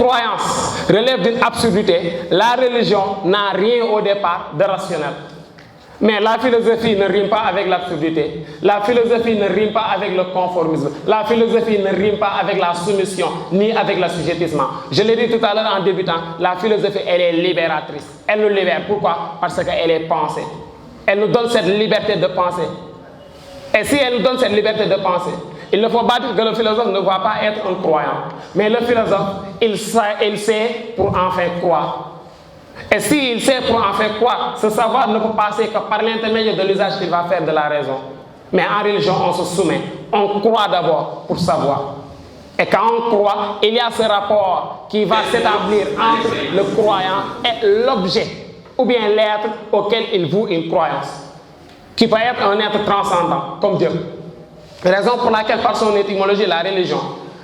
croyance relève d'une absurdité, la religion n'a rien au départ de rationnel. Mais la philosophie ne rime pas avec l'absurdité. La philosophie ne rime pas avec le conformisme. La philosophie ne rime pas avec la soumission, ni avec l'assujettissement. Je l'ai dit tout à l'heure en débutant, la philosophie, elle est libératrice. Elle nous libère. Pourquoi? Parce qu'elle est pensée. Elle nous donne cette liberté de penser. Et si elle nous donne cette liberté de penser, il ne faut pas dire que le philosophe ne va pas être un croyant. Mais le philosophe, il sait pour enfin croire. Et s'il sait pour en faire quoi, ce savoir ne peut passer que par l'intermédiaire de l'usage qu'il va faire de la raison. Mais en religion, on se soumet. On croit d'abord pour savoir. Et quand on croit, il y a ce rapport qui va s'établir entre le croyant et l'objet, ou bien l'être auquel il voue une croyance, qui peut être un être transcendant, comme Dieu. Raison pour laquelle, par son étymologie, la religion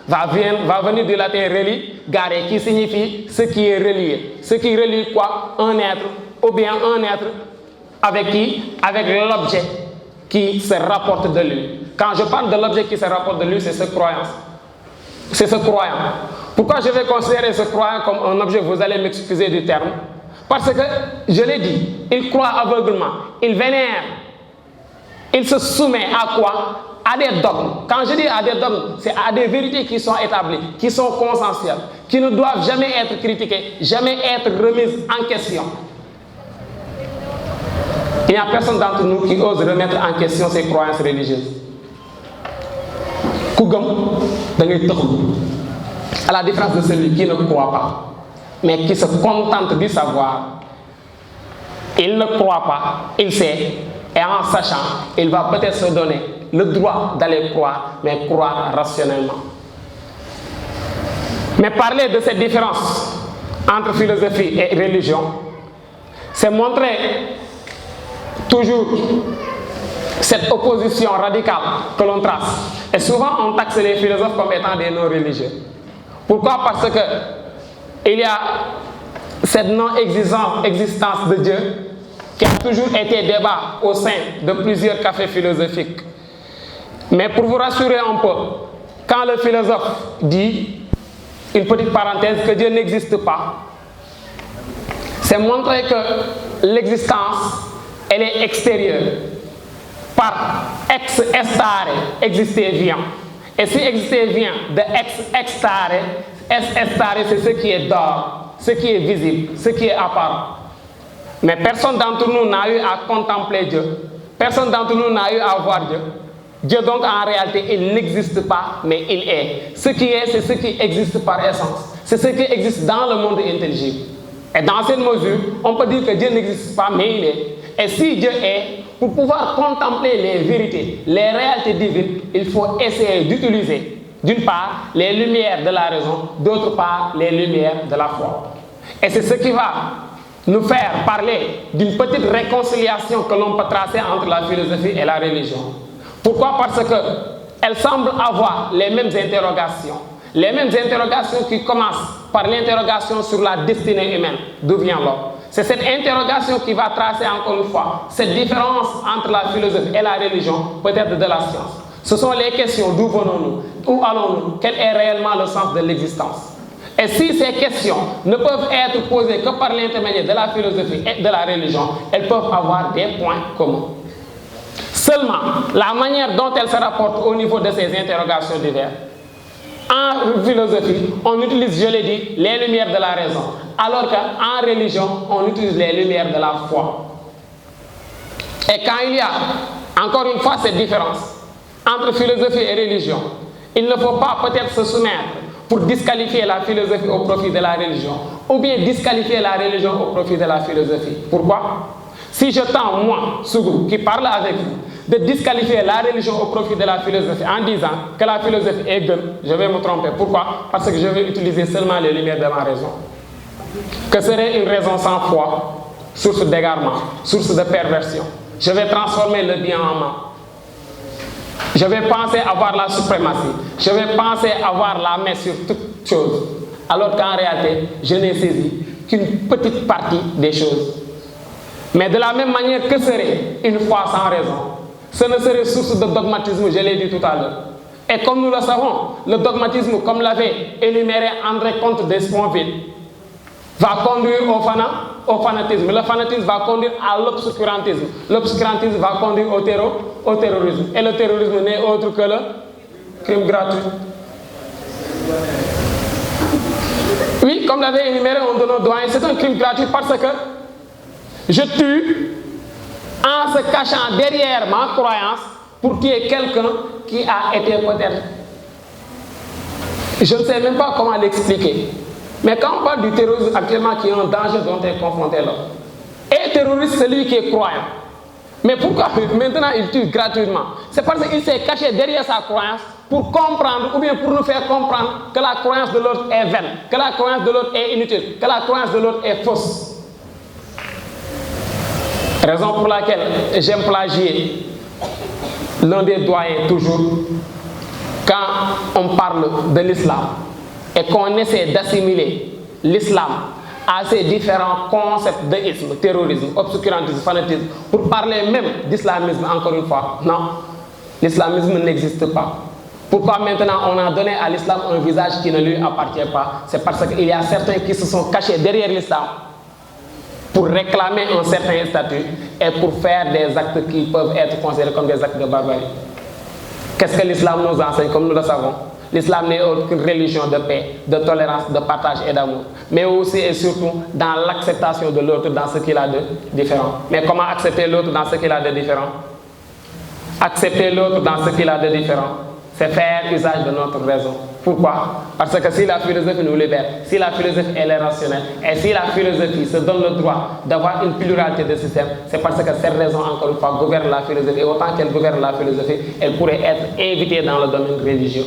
va venir du latin reli, garé, qui signifie ce qui est relié. Ce qui relie quoi? Un être, ou bien un être avec qui? Avec l'objet qui se rapporte de lui. Quand je parle de l'objet qui se rapporte de lui, c'est ce croyance. C'est ce croyant. Pourquoi je vais considérer ce croyant comme un objet? Vous allez m'excuser du terme. Parce que, je l'ai dit, il croit aveuglement, il vénère, il se soumet à quoi? À des dogmes. Quand je dis à des dogmes, c'est à des vérités qui sont établies, qui sont consensuelles, qui ne doivent jamais être critiquées, jamais être remises en question. Il n'y a personne d'entre nous qui ose remettre en question ses croyances religieuses. À la différence de celui qui ne croit pas, mais qui se contente du savoir, il ne croit pas, il sait, et en sachant, il va peut-être se donner le droit d'aller croire, mais croire rationnellement. Mais parler de cette différence entre philosophie et religion, c'est montrer toujours cette opposition radicale que l'on trace. Et souvent, on taxe les philosophes comme étant des non-religieux. Pourquoi? Parce que il y a cette non-existence de Dieu qui a toujours été débat au sein de plusieurs cafés philosophiques. Mais pour vous rassurer un peu, quand le philosophe dit, une petite parenthèse, que Dieu n'existe pas, c'est montrer que l'existence, elle est extérieure. Par ex estare, exister vient. Et si exister vient de ex estare, c'est ce qui est dehors, ce qui est visible, ce qui est apparent. Mais personne d'entre nous n'a eu à contempler Dieu. Personne d'entre nous n'a eu à voir Dieu. Dieu donc en réalité, il n'existe pas, mais il est. Ce qui est, c'est ce qui existe par essence. C'est ce qui existe dans le monde intelligible. Et dans cette mesure, on peut dire que Dieu n'existe pas, mais il est. Et si Dieu est, pour pouvoir contempler les vérités, les réalités divines, il faut essayer d'utiliser, d'une part, les lumières de la raison, d'autre part, les lumières de la foi. Et c'est ce qui va nous faire parler d'une petite réconciliation que l'on peut tracer entre la philosophie et la religion. Pourquoi? Parce qu'elles semblent avoir les mêmes interrogations. Les mêmes interrogations qui commencent par l'interrogation sur la destinée humaine. D'où vient l'homme? C'est cette interrogation qui va tracer encore une fois cette différence entre la philosophie et la religion, peut-être de la science. Ce sont les questions: d'où venons-nous? Où allons-nous? Quel est réellement le sens de l'existence? Et si ces questions ne peuvent être posées que par l'intermédiaire de la philosophie et de la religion, elles peuvent avoir des points communs. Seulement, la manière dont elles se rapportent au niveau de ces interrogations diverses. En philosophie, on utilise, je l'ai dit, les lumières de la raison, alors qu'en religion, on utilise les lumières de la foi. Et quand il y a, encore une fois, cette différence entre philosophie et religion, il ne faut pas peut-être se soumettre pour disqualifier la philosophie au profit de la religion, ou bien disqualifier la religion au profit de la philosophie. Pourquoi? Si je tends, moi, Sougou, qui parle avec vous, de disqualifier la religion au profit de la philosophie en disant que la philosophie est gueule, je vais me tromper. Pourquoi? Parce que je vais utiliser seulement les lumières de ma raison. Que serait une raison sans foi? Source d'égarement, source de perversion. Je vais transformer le bien en mal. Je vais penser avoir la suprématie. Je vais penser avoir la main sur toute chose. Alors qu'en réalité, je n'ai saisi qu'une petite partie des choses. Mais de la même manière, que serait une foi sans raison? Ce ne serait source de dogmatisme, je l'ai dit tout à l'heure. Et comme nous le savons, le dogmatisme, comme l'avait énuméré André Comte d'Esponville, va conduire au fanatisme. Le fanatisme va conduire à l'obscurantisme. L'obscurantisme va conduire au terrorisme. Et le terrorisme n'est autre que le crime gratuit. Oui, comme l'avait énuméré un de nos doyens, c'est un crime gratuit parce que je tue en se cachant derrière ma croyance pour tuer quelqu'un qui a été peut-être. Je ne sais même pas comment l'expliquer. Mais quand on parle du terrorisme actuellement qui est un danger dont est confronté l'homme, et terroriste, c'est celui qui est croyant. Mais pourquoi maintenant il tue gratuitement? C'est parce qu'il s'est caché derrière sa croyance pour comprendre, ou bien pour nous faire comprendre que la croyance de l'autre est vaine, que la croyance de l'autre est inutile, que la croyance de l'autre est fausse. Raison pour laquelle j'aime plagier l'un des doyens toujours, quand on parle de l'islam et qu'on essaie d'assimiler l'islam à ces différents concepts d'isme, terrorisme, obscurantisme, fanatisme, pour parler même d'islamisme encore une fois. Non, l'islamisme n'existe pas. Pourquoi maintenant on a donné à l'islam un visage qui ne lui appartient pas? C'est parce qu'il y a certains qui se sont cachés derrière l'islam pour réclamer un certain statut et pour faire des actes qui peuvent être considérés comme des actes de barbarie. Qu'est-ce que l'islam nous enseigne? Comme nous le savons, l'islam n'est autre qu'une religion de paix, de tolérance, de partage et d'amour, mais aussi et surtout dans l'acceptation de l'autre dans ce qu'il a de différent. Mais comment accepter l'autre dans ce qu'il a de différent? Accepter l'autre dans ce qu'il a de différent, c'est faire usage de notre raison. Pourquoi? Parce que si la philosophie nous libère, si la philosophie elle est rationnelle, et si la philosophie se donne le droit d'avoir une pluralité de systèmes, c'est parce que cette raison, encore une fois, gouverne la philosophie. Et autant qu'elle gouverne la philosophie, elle pourrait être invitée dans le domaine religieux.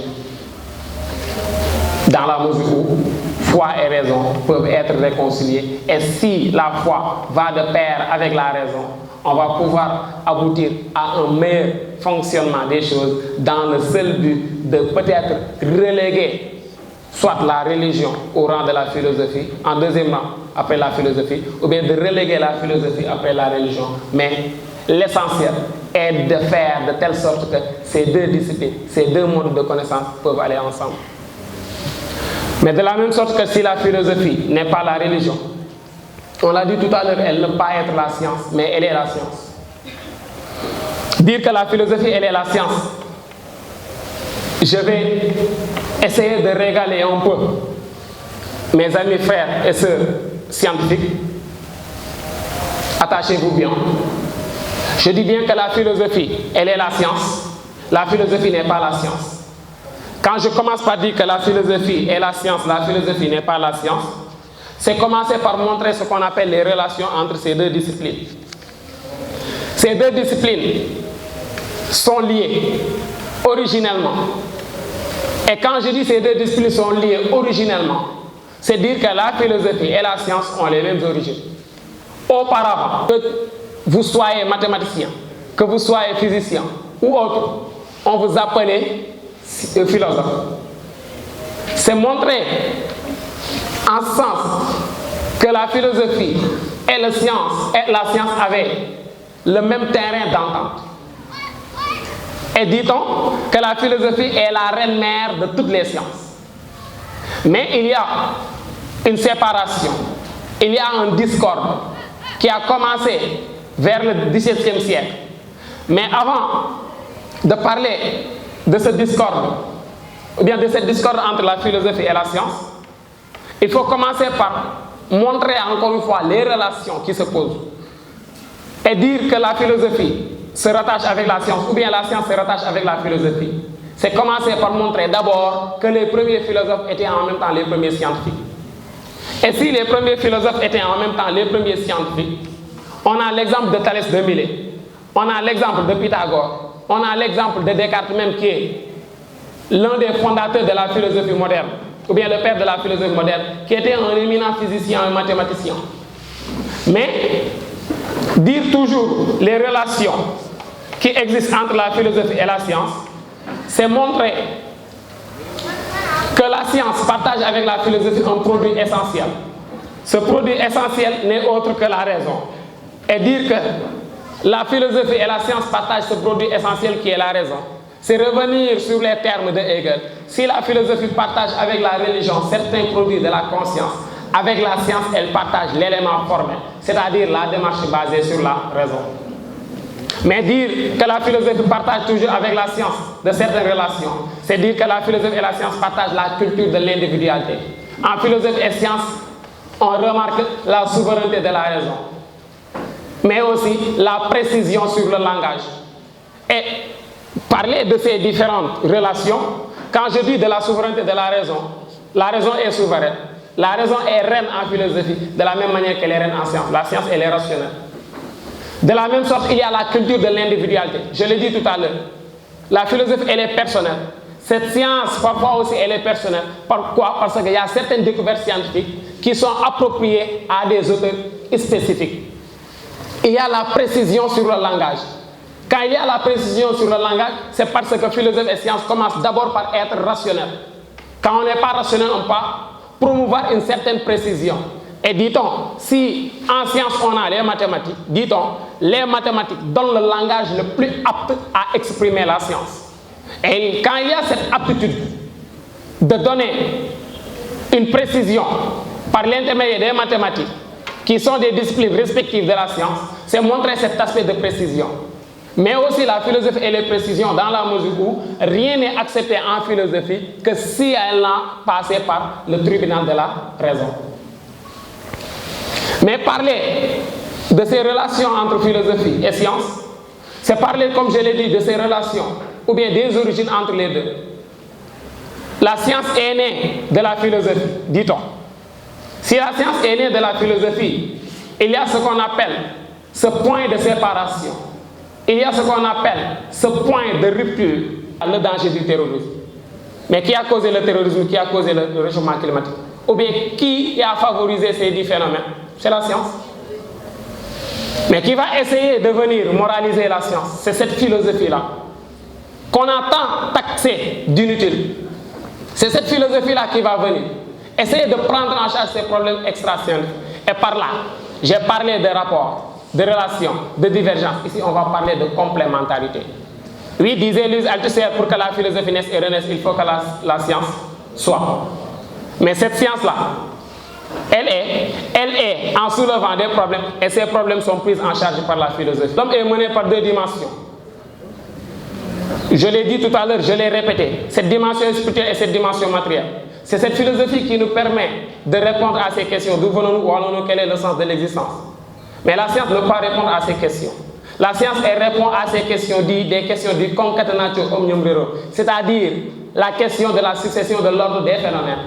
Dans la mesure où foi et raison peuvent être réconciliées. Et si la foi va de pair avec la raison, on va pouvoir aboutir à un meilleur fonctionnement des choses dans le seul but de peut-être reléguer soit la religion au rang de la philosophie, en deuxième rang après la philosophie, ou bien de reléguer la philosophie après la religion. Mais l'essentiel est de faire de telle sorte que ces deux disciplines, ces deux modes de connaissance peuvent aller ensemble. Mais de la même sorte que si la philosophie n'est pas la religion, on l'a dit tout à l'heure, elle ne peut pas être la science, mais elle est la science. Dire que la philosophie, elle est la science, je vais essayer de régaler un peu mes amis frères et sœurs scientifiques. Attachez-vous bien. Je dis bien que la philosophie, elle est la science. La philosophie n'est pas la science. Quand je commence par dire que la philosophie est la science, la philosophie n'est pas la science, c'est commencer par montrer ce qu'on appelle les relations entre ces deux disciplines. Ces deux disciplines sont liées originellement. Et quand je dis ces deux disciplines sont liées originellement, c'est dire que la philosophie et la science ont les mêmes origines. Auparavant, que vous soyez mathématicien, que vous soyez physicien ou autre, on vous appelait philosophe. C'est montrer en ce sens que la philosophie et la science avaient le même terrain d'entente. Et dit-on que la philosophie est la reine-mère de toutes les sciences. Mais il y a une séparation, il y a un discorde qui a commencé vers le XVIIe siècle. Mais avant de parler de ce discorde, ou bien de cette discorde entre la philosophie et la science, il faut commencer par montrer encore une fois les relations qui se posent et dire que la philosophie se rattache avec la science ou bien la science se rattache avec la philosophie. C'est commencer par montrer d'abord que les premiers philosophes étaient en même temps les premiers scientifiques. Et si les premiers philosophes étaient en même temps les premiers scientifiques, on a l'exemple de Thalès de Milet, on a l'exemple de Pythagore, on a l'exemple de Descartes même qui est l'un des fondateurs de la philosophie moderne, ou bien le père de la philosophie moderne, qui était un éminent physicien et mathématicien. Mais dire toujours les relations qui existent entre la philosophie et la science, c'est montrer que la science partage avec la philosophie un produit essentiel. Ce produit essentiel n'est autre que la raison. Et dire que la philosophie et la science partagent ce produit essentiel qui est la raison, c'est revenir sur les termes de Hegel. Si la philosophie partage avec la religion certains produits de la conscience, avec la science, elle partage l'élément formel, c'est-à-dire la démarche basée sur la raison. Mais dire que la philosophie partage toujours avec la science de certaines relations, c'est dire que la philosophie et la science partagent la culture de l'individualité. En philosophie et science, on remarque la souveraineté de la raison, mais aussi la précision sur le langage. Et parler de ces différentes relations, quand je dis de la souveraineté de la raison est souveraine. La raison est reine en philosophie, de la même manière qu'elle est reine en science. La science, elle est rationnelle. De la même sorte, il y a la culture de l'individualité. Je l'ai dit tout à l'heure. La philosophie, elle est personnelle. Cette science, parfois aussi, elle est personnelle. Pourquoi? Parce qu'il y a certaines découvertes scientifiques qui sont appropriées à des auteurs spécifiques. Il y a la précision sur le langage. Quand il y a la précision sur le langage, c'est parce que philosophie et science commencent d'abord par être rationnels. Quand on n'est pas rationnel, on peut promouvoir une certaine précision. Et dit-on, si en science on a les mathématiques, dit-on, les mathématiques donnent le langage le plus apte à exprimer la science. Et quand il y a cette aptitude de donner une précision par l'intermédiaire des mathématiques, qui sont des disciplines respectives de la science, c'est montrer cet aspect de précision. Mais aussi la philosophie et les précisions dans la mesure où rien n'est accepté en philosophie que si elle n'a passé par le tribunal de la raison. Mais parler de ces relations entre philosophie et science, c'est parler, comme je l'ai dit, de ces relations, ou bien des origines entre les deux. La science est née de la philosophie, dit-on. Si la science est née de la philosophie, il y a ce qu'on appelle ce point de séparation. Il y a ce qu'on appelle ce point de rupture, le danger du terrorisme. Mais qui a causé le terrorisme, qui a causé le réchauffement climatique? Ou bien qui a favorisé ces dix phénomènes? C'est la science. Mais qui va essayer de venir moraliser la science? C'est cette philosophie-là, qu'on a tant taxée d'inutile. C'est cette philosophie-là qui va venir essayer de prendre en charge ces problèmes extra-scientifiques. Et par là, j'ai parlé de rapports, de relations, de divergences. Ici, on va parler de complémentarité. Oui, disait Louis Althusser, pour que la philosophie naisse et renaisse, il faut que la science soit. Mais cette science-là, elle est en soulevant des problèmes, et ces problèmes sont pris en charge par la philosophie. L'homme est mené par deux dimensions. Je l'ai dit tout à l'heure, je l'ai répété, cette dimension spirituelle et cette dimension matérielle. C'est cette philosophie qui nous permet de répondre à ces questions. D'où venons-nous, où allons-nous, quel est le sens de l'existence? Mais la science ne peut pas répondre à ces questions. La science, elle répond à ces questions dites, des questions du concatenatio omnium rerum, c'est-à-dire la question de la succession de l'ordre des phénomènes.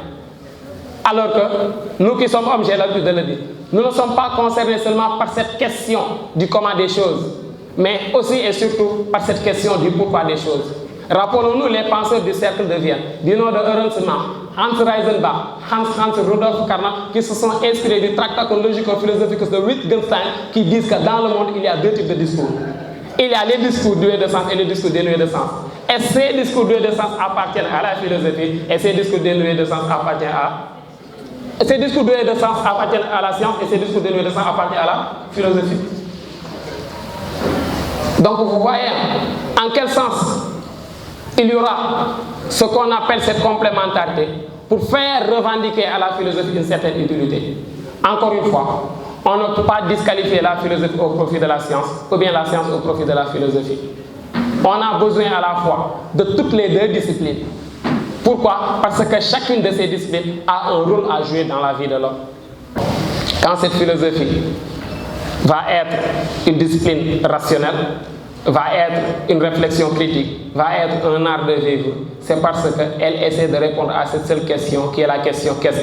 Alors que nous qui sommes hommes, j'ai l'habitude de le dire, nous ne sommes pas concernés seulement par cette question du comment des choses, mais aussi et surtout par cette question du pourquoi des choses. Rappelons-nous les penseurs du cercle de Vienne, du nom de Ernst Mach, Hans Reisenbach, Hans Rudolf Carnap, qui se sont inspirés du tractat logico-philosophique de Wittgenstein, qui disent que dans le monde, il y a deux types de discours. Il y a les discours doués de sens et les discours dénués de sens. Et ces discours doués de sens appartiennent à la philosophie, et ces discours dénués de sens appartiennent à... Ces discours doués de sens appartiennent à la science, et ces discours dénués de sens appartiennent à la philosophie. Donc vous voyez en quel sens il y aura ce qu'on appelle cette complémentarité pour faire revendiquer à la philosophie une certaine utilité. Encore une fois, on ne peut pas disqualifier la philosophie au profit de la science ou bien la science au profit de la philosophie. On a besoin à la fois de toutes les deux disciplines. Pourquoi? Parce que chacune de ces disciplines a un rôle à jouer dans la vie de l'homme. Quand cette philosophie va être une discipline rationnelle, va être une réflexion critique, va être un art de vivre, c'est parce qu'elle essaie de répondre à cette seule question qui est la question qu'est-ce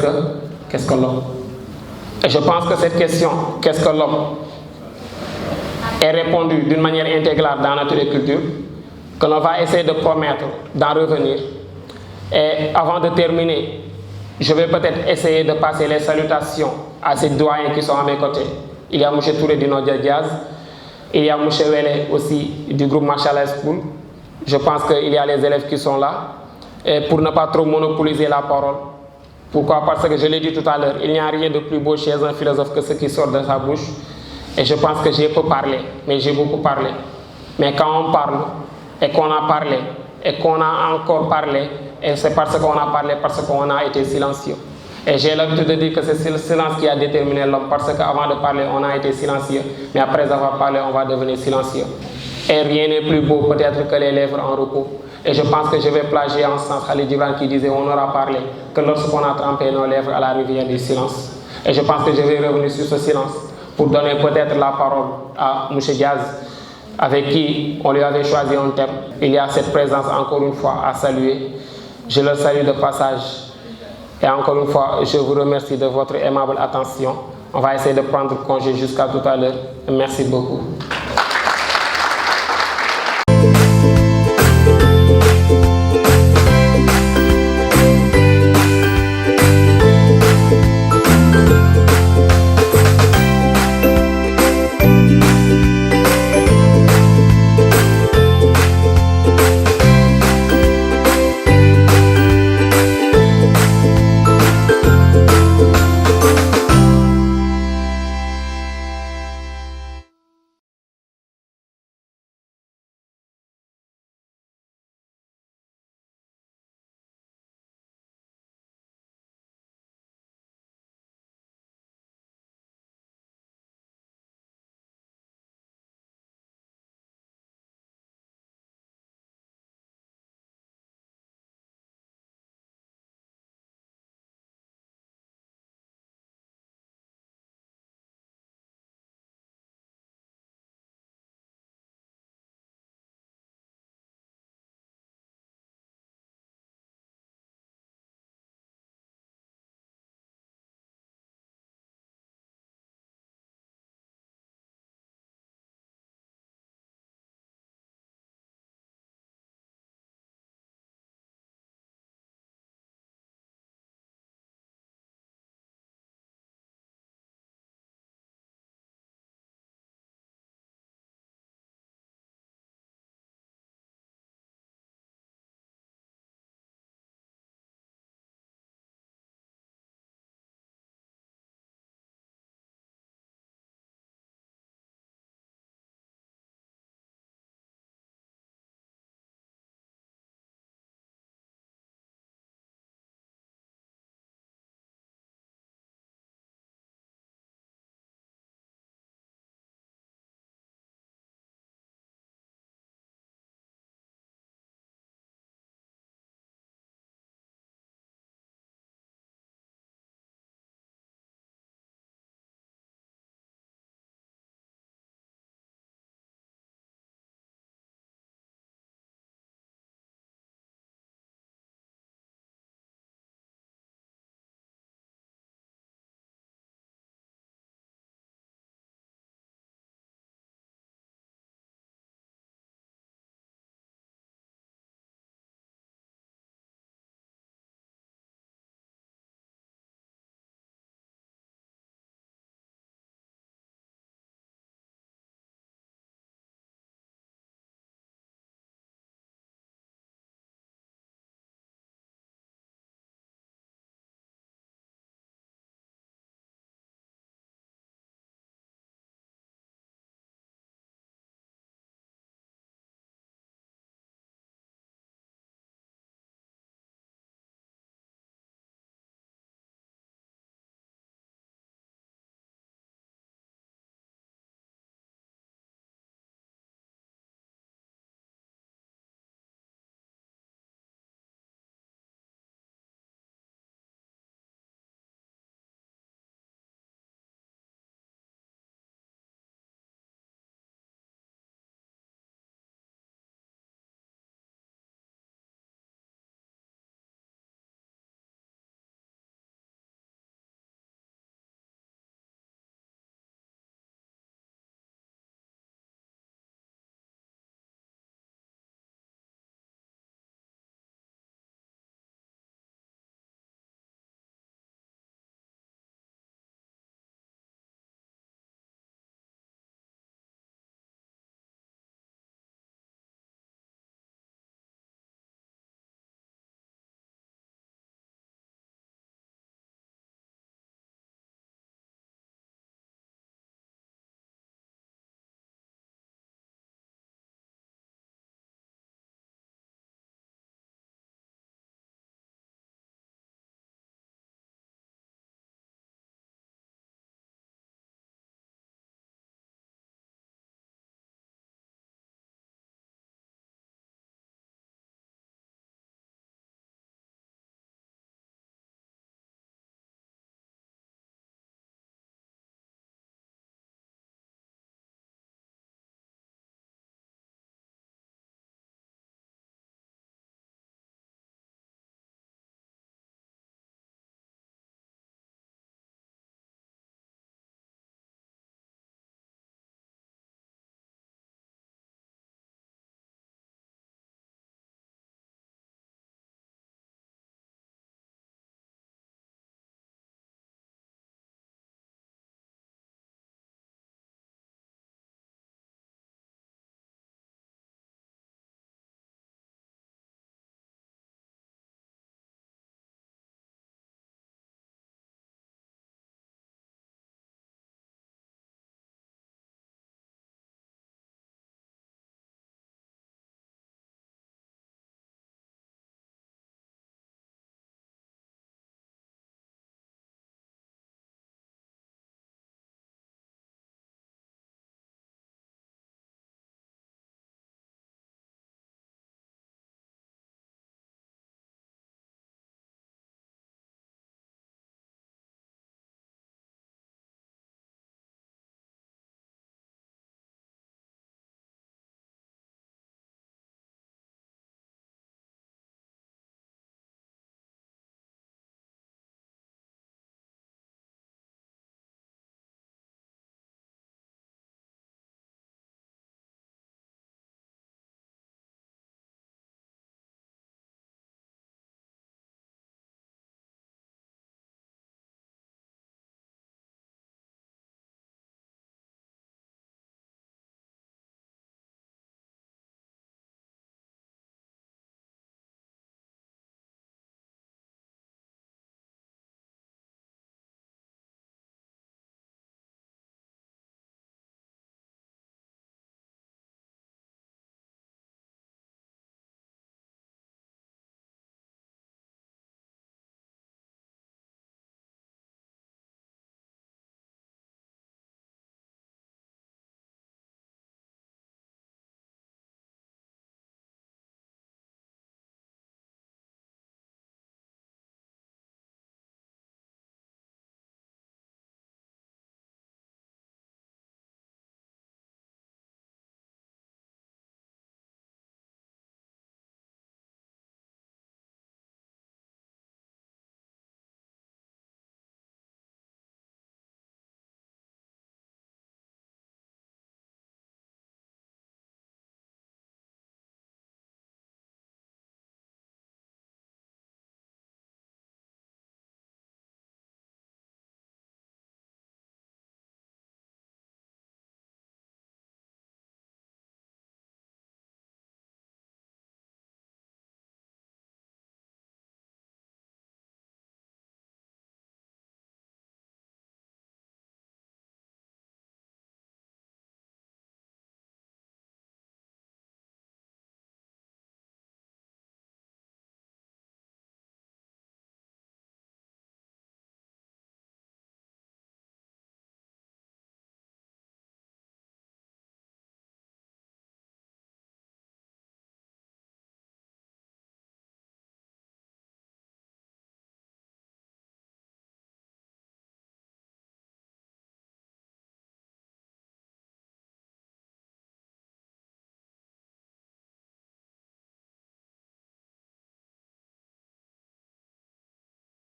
que l'homme? Et je pense que cette question, qu'est-ce que l'homme, est répondue d'une manière intégrale dans Nature et Culture, que l'on va essayer de promettre d'en revenir. Et avant de terminer, je vais peut-être essayer de passer les salutations à ces doyens qui sont à mes côtés. Il y a M. Touré du Nord Diaz, il y a M. Wele aussi du groupe Marshall School. Je pense qu'il y a les élèves qui sont là. Et pour ne pas trop monopoliser la parole. Pourquoi? Parce que je l'ai dit tout à l'heure, il n'y a rien de plus beau chez un philosophe que ce qui sort de sa bouche. Et je pense que j'ai peu parlé, mais j'ai beaucoup parlé. Mais quand on parle et qu'on a parlé, et qu'on a encore parlé, et c'est parce qu'on a parlé, parce qu'on a été silencieux. Et j'ai l'habitude de dire que c'est le silence qui a déterminé l'homme, parce qu'avant de parler, on a été silencieux, mais après avoir parlé, on va devenir silencieux. Et rien n'est plus beau peut-être que les lèvres en repos. Et je pense que je vais plagier en ce sens Khalil Gibran qui disait on n'aura parlé que lorsqu'on a trempé nos lèvres à la rivière du silence. Et je pense que je vais revenir sur ce silence pour donner peut-être la parole à M. Diaz, avec qui on lui avait choisi un thème. Il y a cette présence encore une fois à saluer. Je le salue de passage. Et encore une fois, je vous remercie de votre aimable attention. On va essayer de prendre congé jusqu'à tout à l'heure. Merci beaucoup.